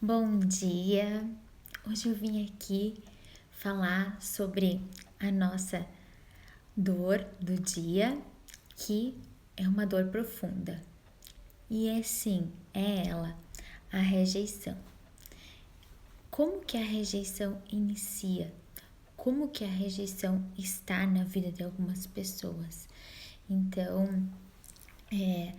Bom dia! Hoje eu vim aqui falar sobre a nossa dor do dia, que é uma dor profunda. E é sim, é ela, a rejeição. Como que a rejeição inicia? Como que a rejeição está na vida de algumas pessoas? Então, é,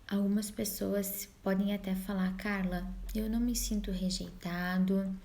algumas pessoas podem até falar, Carla, eu não me sinto rejeitado,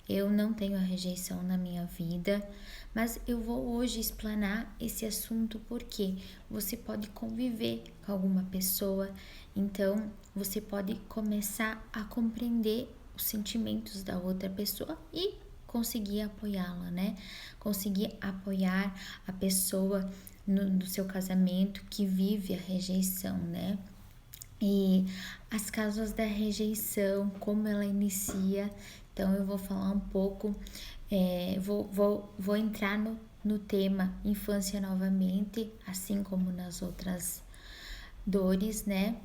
eu não tenho a rejeição na minha vida, mas eu vou hoje explanar esse assunto porque você pode conviver com alguma pessoa, então você pode começar a compreender os sentimentos da outra pessoa e conseguir apoiá-la, né? Conseguir apoiar a pessoa no seu casamento que vive a rejeição, né? E as causas da rejeição, como ela inicia. Então, eu vou falar um pouco, vou entrar no tema infância novamente, assim como nas outras dores, né?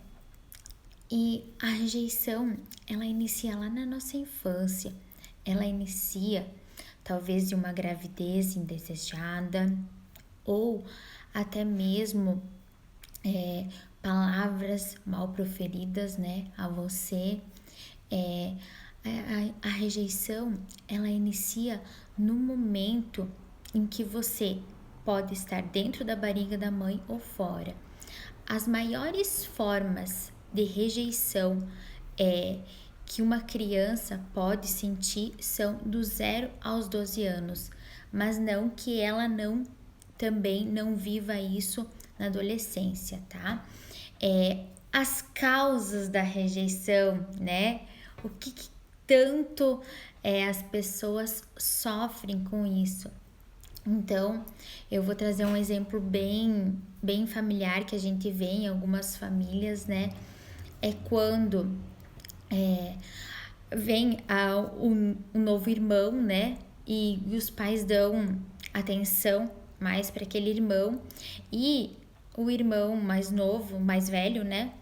E a rejeição, ela inicia lá na nossa infância. Ela inicia talvez de uma gravidez indesejada ou até mesmo palavras mal proferidas, né, a você. É, a rejeição, ela inicia no momento em que você pode estar dentro da barriga da mãe ou fora. As maiores formas de rejeição que uma criança pode sentir são do 0 aos 12 anos, mas não que ela também não viva isso na adolescência, tá? As causas da rejeição, né? O que tanto as pessoas sofrem com isso? Então, eu vou trazer um exemplo bem familiar que a gente vê em algumas famílias, né? É quando vem um novo irmão, né? E os pais dão atenção mais para aquele irmão e o irmão mais novo, mais velho, né?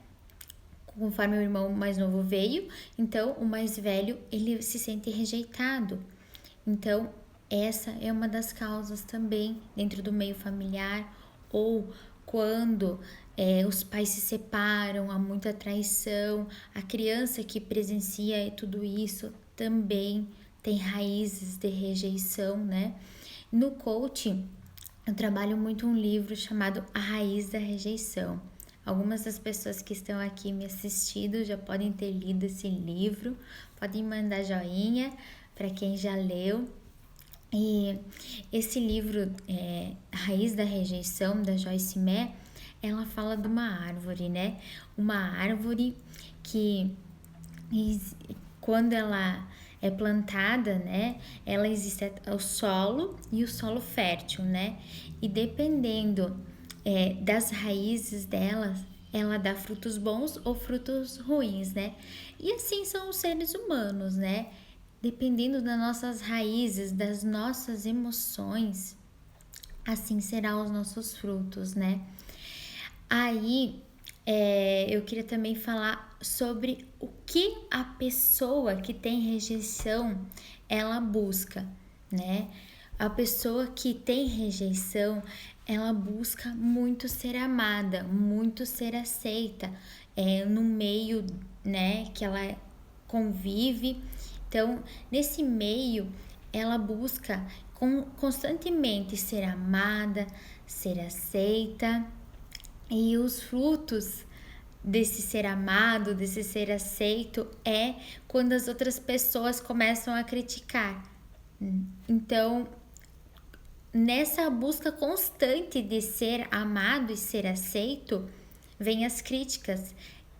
Conforme o irmão mais novo veio, então o mais velho ele se sente rejeitado. Então, essa é uma das causas também dentro do meio familiar, ou quando os pais se separam, há muita traição, a criança que presencia tudo isso também tem raízes de rejeição, né? No coaching, eu trabalho muito um livro chamado A Raiz da Rejeição. Algumas das pessoas que estão aqui me assistindo já podem ter lido esse livro, podem mandar joinha para quem já leu. E esse livro, A Raiz da Rejeição, da Joyce Meyer, ela fala de uma árvore, né? Uma árvore que, quando ela é plantada, né? Ela existe o solo e o solo fértil, né? E dependendo das raízes dela, ela dá frutos bons ou frutos ruins, né? E assim são os seres humanos, né? Dependendo das nossas raízes, das nossas emoções, assim serão os nossos frutos, né? Aí, eu queria também falar sobre o que a pessoa que tem rejeição, ela busca, né? A pessoa que tem rejeição, ela busca muito ser amada, muito ser aceita, no meio, né, que ela convive. Então, nesse meio, ela busca constantemente ser amada, ser aceita, e os frutos desse ser amado, desse ser aceito, é quando as outras pessoas começam a criticar. Então, nessa busca constante de ser amado e ser aceito, vem as críticas.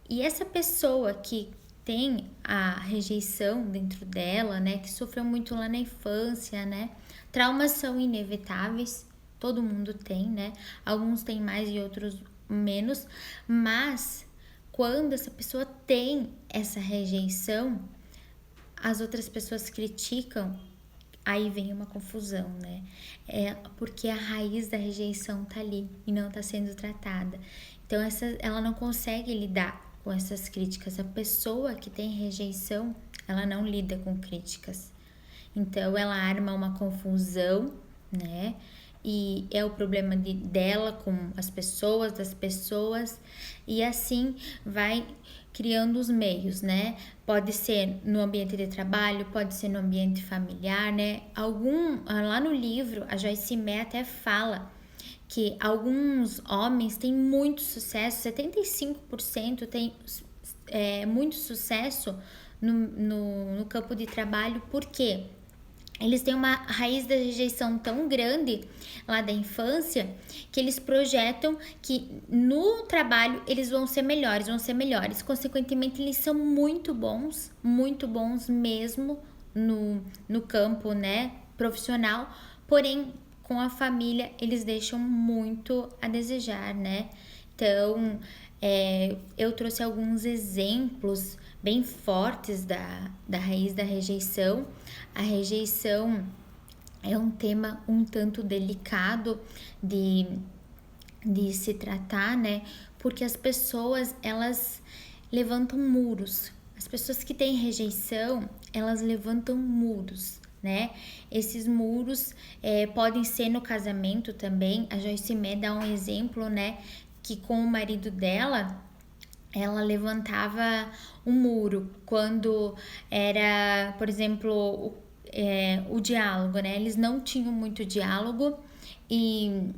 E essa pessoa que tem a rejeição dentro dela, né, que sofreu muito lá na infância, né? Traumas são inevitáveis, todo mundo tem, né? Alguns têm mais e outros menos, mas quando essa pessoa tem essa rejeição, as outras pessoas criticam, aí vem uma confusão, né? É porque a raiz da rejeição tá ali e não tá sendo tratada. Então ela não consegue lidar com essas críticas. A pessoa que tem rejeição, ela não lida com críticas. Então ela arma uma confusão, né? E é o problema dela com as pessoas, das pessoas, e assim vai criando os meios, né? Pode ser no ambiente de trabalho, pode ser no ambiente familiar, né? Lá no livro, a Joyce Meyer até fala que alguns homens têm muito sucesso, 75% tem muito sucesso no campo de trabalho, por quê? Eles têm uma raiz da rejeição tão grande lá da infância que eles projetam que no trabalho eles vão ser melhores, vão ser melhores. Consequentemente, eles são muito bons mesmo no campo, né, profissional. Porém, com a família, eles deixam muito a desejar, né? Então, eu trouxe alguns exemplos bem fortes da raiz da rejeição. A rejeição é um tema um tanto delicado de se tratar, né? Porque as pessoas, elas levantam muros. As pessoas que têm rejeição, elas levantam muros, né? Esses muros podem ser no casamento também. A Joyce Meyer dá um exemplo, né? Que com o marido dela, ela levantava um muro quando era, por exemplo, o diálogo, né? Eles não tinham muito diálogo e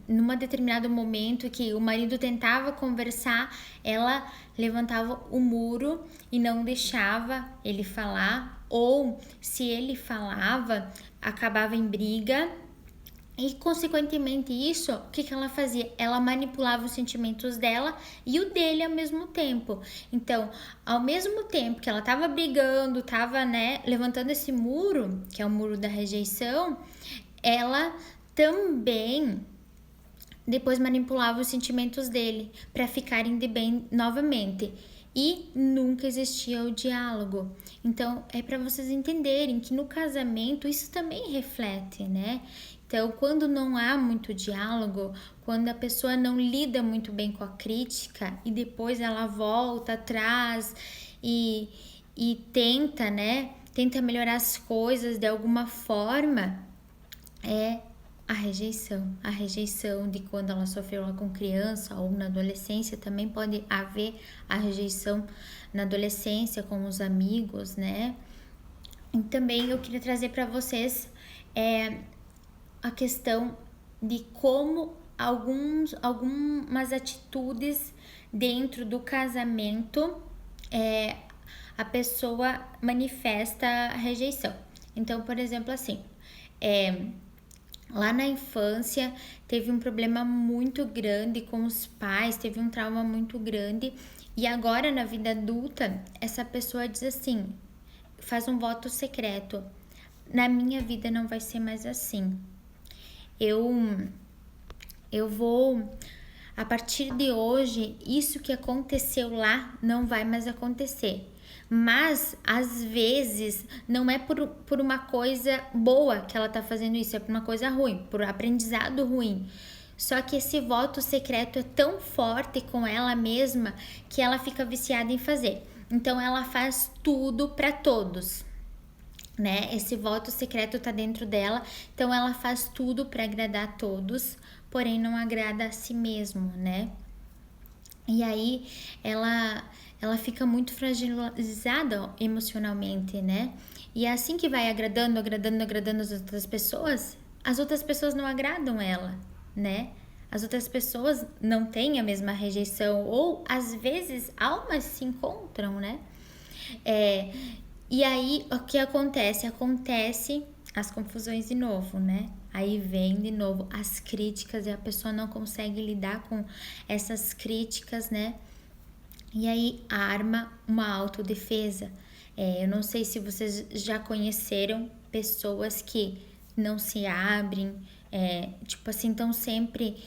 numa determinado momento que o marido tentava conversar, ela levantava o muro e não deixava ele falar, ou se ele falava, acabava em briga. E, consequentemente, isso, o que ela fazia? Ela manipulava os sentimentos dela e o dele ao mesmo tempo. Então, ao mesmo tempo que ela estava brigando, estava, né, levantando esse muro, que é o muro da rejeição, ela também depois manipulava os sentimentos dele para ficarem de bem novamente. E nunca existia o diálogo. Então, é para vocês entenderem que no casamento isso também reflete, né? Então, quando não há muito diálogo, quando a pessoa não lida muito bem com a crítica e depois ela volta atrás e tenta, né? Tenta melhorar as coisas de alguma forma, é a rejeição de quando ela sofreu lá com criança ou na adolescência, também pode haver a rejeição na adolescência com os amigos, né? E também eu queria trazer para vocês a questão de como algumas atitudes dentro do casamento a pessoa manifesta a rejeição. Então, por exemplo, assim, lá na infância teve um problema muito grande com os pais, teve um trauma muito grande, e agora na vida adulta essa pessoa diz assim, faz um voto secreto: na minha vida não vai ser mais assim. Eu vou, a partir de hoje, isso que aconteceu lá não vai mais acontecer. Mas, às vezes, não é por uma coisa boa que ela tá fazendo isso, é por uma coisa ruim, por aprendizado ruim. Só que esse voto secreto é tão forte com ela mesma que ela fica viciada em fazer. Então, ela faz tudo para todos, né? Esse voto secreto tá dentro dela, então ela faz tudo para agradar a todos, porém não agrada a si mesmo, né? E aí ela fica muito fragilizada emocionalmente, né? E é assim que vai agradando as outras pessoas não agradam ela, né? As outras pessoas não têm a mesma rejeição, ou às vezes almas se encontram, né? E aí, o que acontece? Acontece as confusões de novo, né? Aí vem de novo as críticas e a pessoa não consegue lidar com essas críticas, né? E aí arma uma autodefesa. Eu não sei se vocês já conheceram pessoas que não se abrem, tipo assim, estão sempre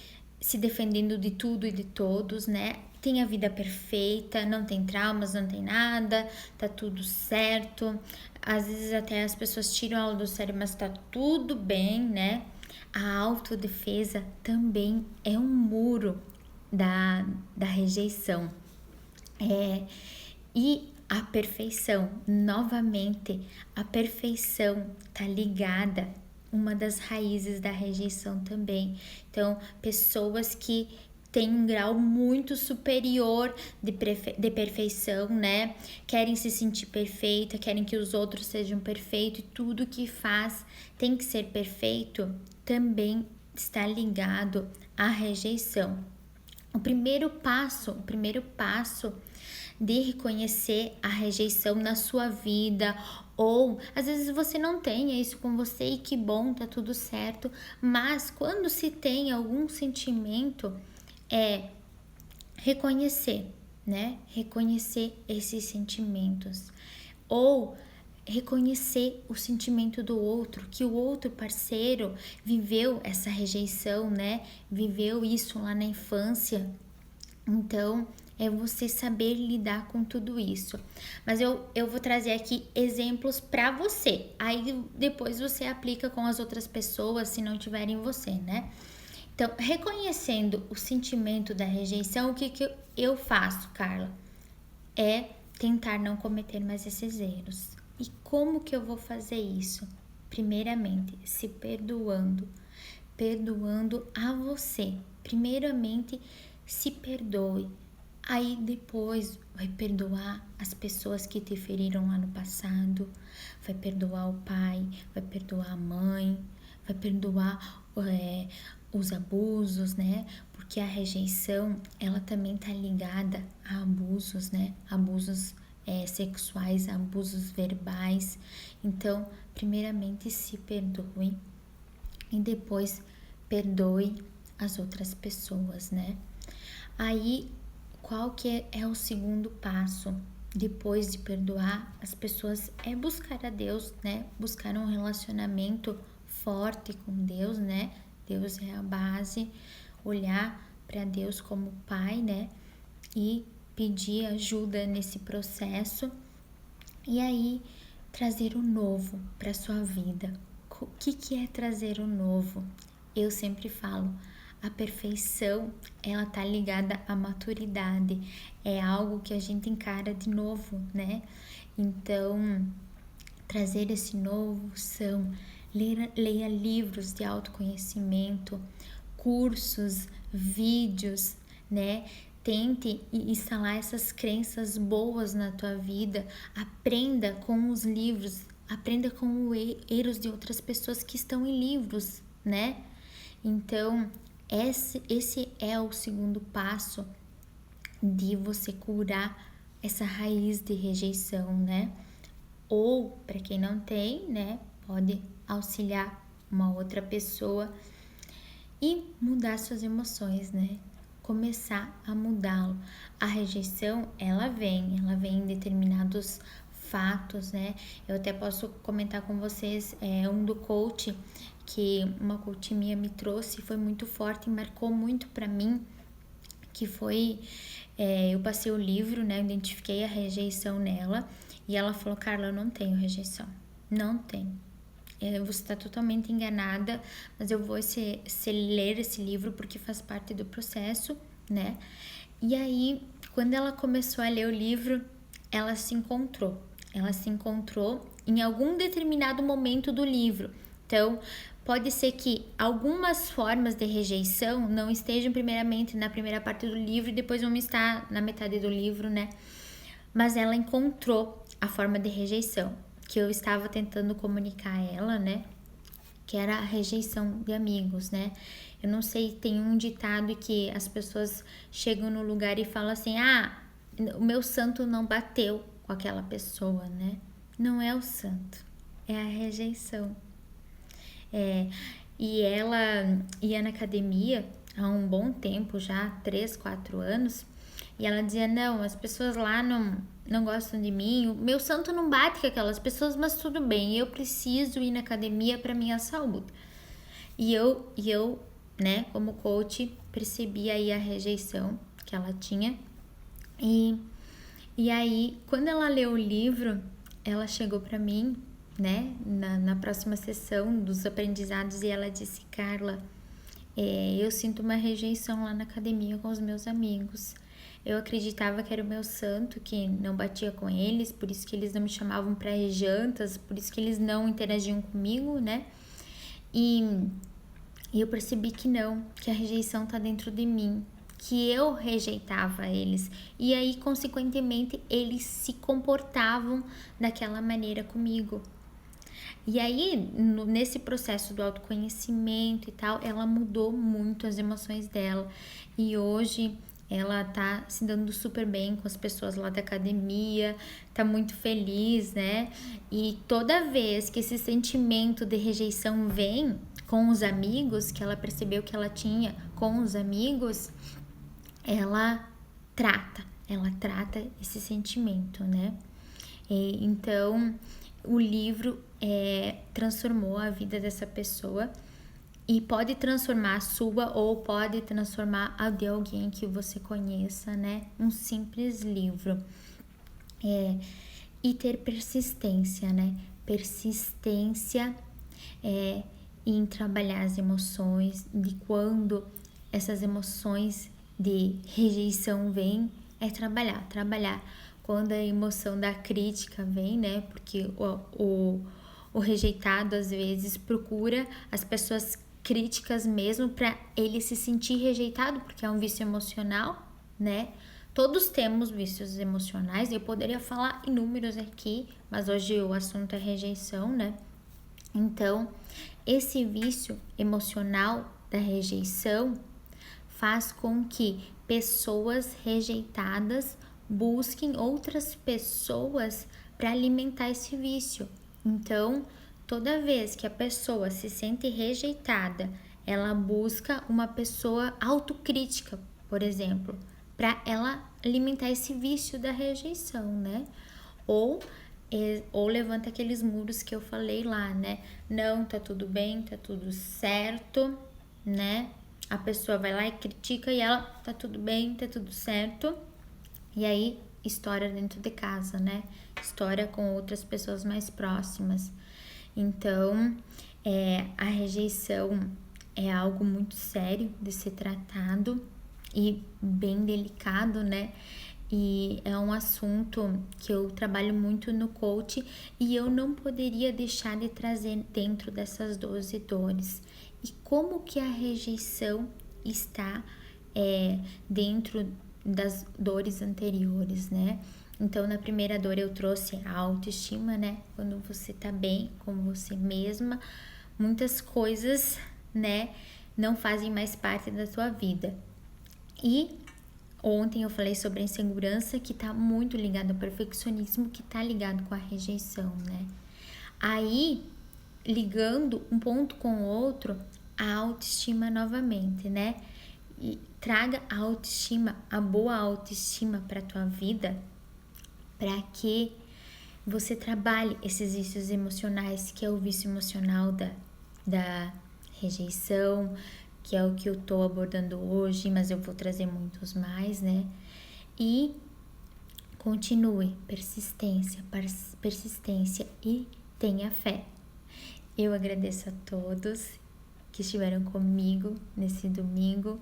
se defendendo de tudo e de todos, né? Tem a vida perfeita, não tem traumas, não tem nada, tá tudo certo. Às vezes até as pessoas tiram ela do sério, mas tá tudo bem, né? A autodefesa também é um muro da rejeição. E a perfeição. Novamente, a perfeição tá ligada uma das raízes da rejeição também. Então, pessoas que têm um grau muito superior de perfeição, né? Querem se sentir perfeita, querem que os outros sejam perfeitos e tudo que faz tem que ser perfeito, também está ligado à rejeição. O primeiro passo de reconhecer a rejeição na sua vida, ou às vezes você não tenha isso com você e que bom, tá tudo certo, mas quando se tem algum sentimento, é reconhecer, né? Reconhecer esses sentimentos, ou reconhecer o sentimento do outro, que o outro parceiro viveu essa rejeição, né? Viveu isso lá na infância. Então, é você saber lidar com tudo isso. Mas eu vou trazer aqui exemplos para você. Aí depois você aplica com as outras pessoas, se não tiverem você, né? Então, reconhecendo o sentimento da rejeição, o que eu faço, Carla? É tentar não cometer mais esses erros. E como que eu vou fazer isso? Primeiramente, se perdoando. Perdoando a você. Primeiramente, se perdoe. Aí depois vai perdoar as pessoas que te feriram lá no passado, vai perdoar o pai, vai perdoar a mãe, vai perdoar os abusos, né? Porque a rejeição, ela também tá ligada a abusos, né? Abusos sexuais, abusos verbais. Então, primeiramente se perdoe e depois perdoe as outras pessoas, né? Aí, qual que é o segundo passo? Depois de perdoar as pessoas, é buscar a Deus, né? Buscar um relacionamento forte com Deus, né? Deus é a base, olhar para Deus como Pai, né? E pedir ajuda nesse processo. E aí, trazer o novo para sua vida. O que é trazer o novo? Eu sempre falo, a perfeição, ela tá ligada à maturidade. É algo que a gente encara de novo, né? Então, trazer esse novo são leia livros de autoconhecimento, cursos, vídeos, né? Tente instalar essas crenças boas na tua vida. Aprenda com os livros, aprenda com os erros de outras pessoas que estão em livros, né? Então, esse é o segundo passo de você curar essa raiz de rejeição, né? Ou, para quem não tem, né, pode auxiliar uma outra pessoa e mudar suas emoções, né? Começar a mudá-lo. A rejeição, ela vem em determinados fatos, né? Eu até posso comentar com vocês um do coach que uma coach minha me trouxe, foi muito forte e marcou muito para mim, que foi, eu passei o livro, né? Identifiquei a rejeição nela e ela falou, Carla, eu não tenho rejeição, não tenho. Você está totalmente enganada, mas eu vou ler esse livro porque faz parte do processo, né? E aí, quando ela começou a ler o livro, ela se encontrou em algum determinado momento do livro. Então, pode ser que algumas formas de rejeição não estejam primeiramente na primeira parte do livro e depois vão estar na metade do livro, né? Mas ela encontrou a forma de rejeição que eu estava tentando comunicar a ela, né? Que era a rejeição de amigos, né? Eu não sei, tem um ditado que as pessoas chegam no lugar e falam assim, o meu santo não bateu com aquela pessoa, né? Não é o santo, é a rejeição. E ela ia na academia há um bom tempo já, 3, 4 anos, e ela dizia, não, as pessoas lá não gostam de mim, o meu santo não bate com aquelas pessoas, mas tudo bem, eu preciso ir na academia para minha saúde. E eu, né, como coach, percebi aí a rejeição que ela tinha. E aí, quando ela leu o livro, ela chegou para mim, né, na próxima sessão dos aprendizados e ela disse, Carla, eu sinto uma rejeição lá na academia com os meus amigos. Eu acreditava que era o meu santo, que não batia com eles, por isso que eles não me chamavam para jantas, por isso que eles não interagiam comigo, né? E eu percebi que não, que a rejeição tá dentro de mim, que eu rejeitava eles. E aí, consequentemente, eles se comportavam daquela maneira comigo. E aí, nesse processo do autoconhecimento e tal, ela mudou muito as emoções dela. E hoje ela tá se dando super bem com as pessoas lá da academia, tá muito feliz, né? E toda vez que esse sentimento de rejeição vem com os amigos, que ela percebeu que ela tinha com os amigos, ela trata esse sentimento, né? Então, o livro transformou a vida dessa pessoa e pode transformar a sua ou pode transformar a de alguém que você conheça, né? Um simples livro. E ter persistência, né? Persistência em trabalhar as emoções, de quando essas emoções de rejeição vêm, trabalhar. Quando a emoção da crítica vem, né? Porque o rejeitado às vezes procura as pessoas críticas mesmo para ele se sentir rejeitado, porque é um vício emocional, né? Todos temos vícios emocionais, eu poderia falar inúmeros aqui, mas hoje o assunto é rejeição, né? Então, esse vício emocional da rejeição faz com que pessoas rejeitadas busquem outras pessoas para alimentar esse vício. Então, toda vez que a pessoa se sente rejeitada, ela busca uma pessoa autocrítica, por exemplo, para ela alimentar esse vício da rejeição, né? Ou levanta aqueles muros que eu falei lá, né? Não, tá tudo bem, tá tudo certo, né? A pessoa vai lá e critica e ela, tá tudo bem, tá tudo certo. E aí, estoura dentro de casa, né? Estoura com outras pessoas mais próximas. Então, a rejeição é algo muito sério de ser tratado e bem delicado, né? E é um assunto que eu trabalho muito no coach e eu não poderia deixar de trazer dentro dessas 12 dores. E como que a rejeição está dentro das dores anteriores, né? Então, na primeira dor eu trouxe a autoestima, né? Quando você tá bem com você mesma, muitas coisas, né, não fazem mais parte da tua vida. E ontem eu falei sobre a insegurança, que tá muito ligado ao perfeccionismo, que tá ligado com a rejeição, né? Aí, ligando um ponto com o outro, a autoestima novamente, né? E traga a autoestima, a boa autoestima para tua vida, para que você trabalhe esses vícios emocionais, que é o vício emocional da rejeição, que é o que eu tô abordando hoje, mas eu vou trazer muitos mais, né? E continue, persistência e tenha fé. Eu agradeço a todos que estiveram comigo nesse domingo.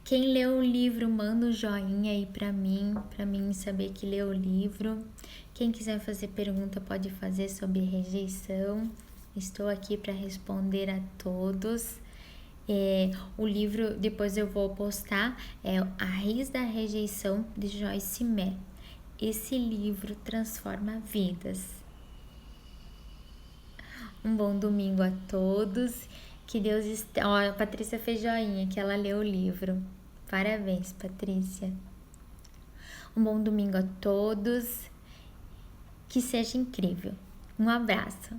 Quem leu o livro, manda um joinha aí pra mim saber que leu o livro. Quem quiser fazer pergunta pode fazer sobre rejeição. Estou aqui para responder a todos. O livro, depois eu vou postar, é A Raiz da Rejeição, de Joyce Meyer. Esse livro transforma vidas. Um bom domingo a todos. Que Deus... a Patrícia fez joinha, que ela leu o livro. Parabéns, Patrícia. Um bom domingo a todos. Que seja incrível. Um abraço.